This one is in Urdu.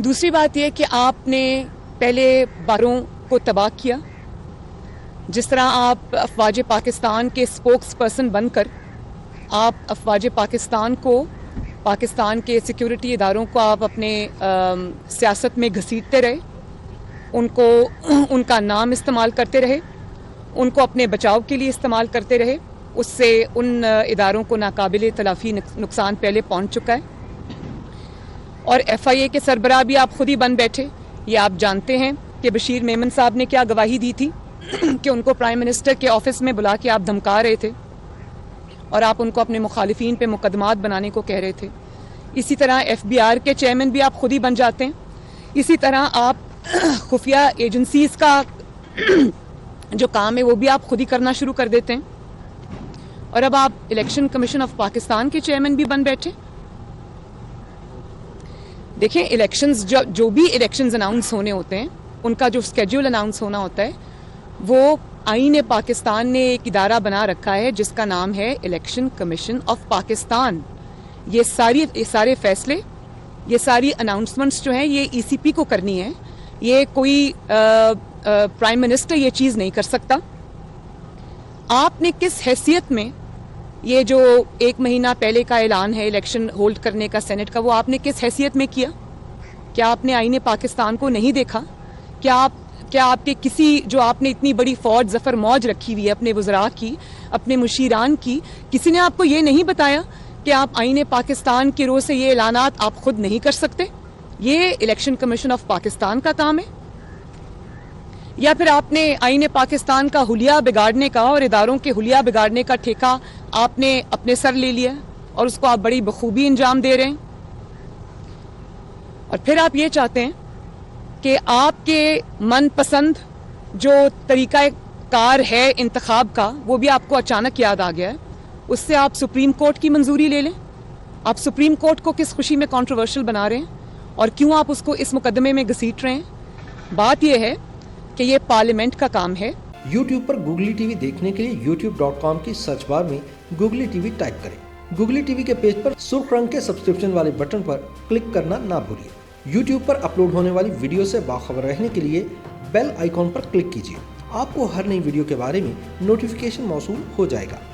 دوسری بات یہ کہ آپ نے پہلے باروں کو تباہ کیا. جس طرح آپ افواج پاکستان کے اسپوکس پرسن بن کر آپ افواج پاکستان کو، پاکستان کے سیکیورٹی اداروں کو آپ اپنے سیاست میں گھسیٹتے رہے، ان کا نام استعمال کرتے رہے، ان کو اپنے بچاؤ کے لیے استعمال کرتے رہے. اس سے ان اداروں کو ناقابل تلافی نقصان پہلے پہنچ چکا ہے. اور ایف آئی اے کے سربراہ بھی آپ خود ہی بن بیٹھے. یہ آپ جانتے ہیں کہ بشیر میمن صاحب نے کیا گواہی دی تھی کہ ان کو پرائم منسٹر کے آفس میں بلا کے آپ دھمکا رہے تھے اور آپ ان کو اپنے مخالفین پہ مقدمات بنانے کو کہہ رہے تھے. اسی طرح ایف بی آر کے چیئرمین بھی آپ خود ہی بن جاتے ہیں. اسی طرح آپ خفیہ ایجنسیز کا جو کام ہے وہ بھی آپ خود ہی کرنا شروع کر دیتے ہیں. اور اب آپ الیکشن کمیشن آف پاکستان کے چیئرمین بھی بن بیٹھے. دیکھیں، الیکشنز جو بھی الیکشنز اناؤنس ہونے ہوتے ہیں، ان کا جو اسکیڈول اناؤنس ہونا ہوتا ہے، وہ آئین پاکستان نے ایک ادارہ بنا رکھا ہے جس کا نام ہے الیکشن کمیشن آف پاکستان. یہ سارے فیصلے، یہ ساری اناؤنسمنٹس جو ہیں یہ ای سی پی کو کرنی ہے. یہ کوئی پرائم منسٹر یہ چیز نہیں کر سکتا. آپ نے کس حیثیت میں یہ جو 1 مہینہ پہلے کا اعلان ہے الیکشن ہولڈ کرنے کا سینٹ کا، وہ آپ نے کس حیثیت میں کیا؟ کیا آپ نے آئین پاکستان کو نہیں دیکھا؟ کیا آپ کے جو آپ نے اتنی بڑی فوج ظفر موج رکھی ہوئی ہے اپنے وزراء کی، اپنے مشیران کی، کسی نے آپ کو یہ نہیں بتایا کہ آپ آئین پاکستان کے روز سے یہ اعلانات آپ خود نہیں کر سکتے؟ یہ الیکشن کمیشن آف پاکستان کا کام ہے؟ یا پھر آپ نے آئین پاکستان کا حلیہ بگاڑنے کا اور اداروں کے حلیہ بگاڑنے کا ٹھیکہ آپ نے اپنے سر لے لیا اور اس کو آپ بڑی بخوبی انجام دے رہے ہیں؟ اور پھر آپ یہ چاہتے ہیں کہ آپ کے من پسند جو طریقہ کار ہے انتخاب کا وہ بھی آپ کو اچانک یاد آ گیا ہے، اس سے آپ سپریم کورٹ کی منظوری لے لیں. آپ سپریم کورٹ کو کس خوشی میں کنٹروورشل بنا رہے ہیں اور کیوں آپ اس کو اس مقدمے میں گھسیٹ رہے ہیں؟ بات یہ ہے کہ یہ پارلیمنٹ کا کام ہے. یوٹیوب پر گوگلی ٹی وی دیکھنے کے لیے youtube.com کی سرچ بار میں گوگلی ٹی وی ٹائپ کریں. گوگلی ٹی وی کے پیج پر سرخ رنگ کے سبسکرپشن والے بٹن پر کلک کرنا نہ بھولیے. یوٹیوب پر اپلوڈ ہونے والی ویڈیو سے باخبر رہنے کے لیے بیل آئیکن پر کلک کیجیے. آپ کو ہر نئی ویڈیو کے بارے میں نوٹیفیکیشن موصول ہو جائے گا.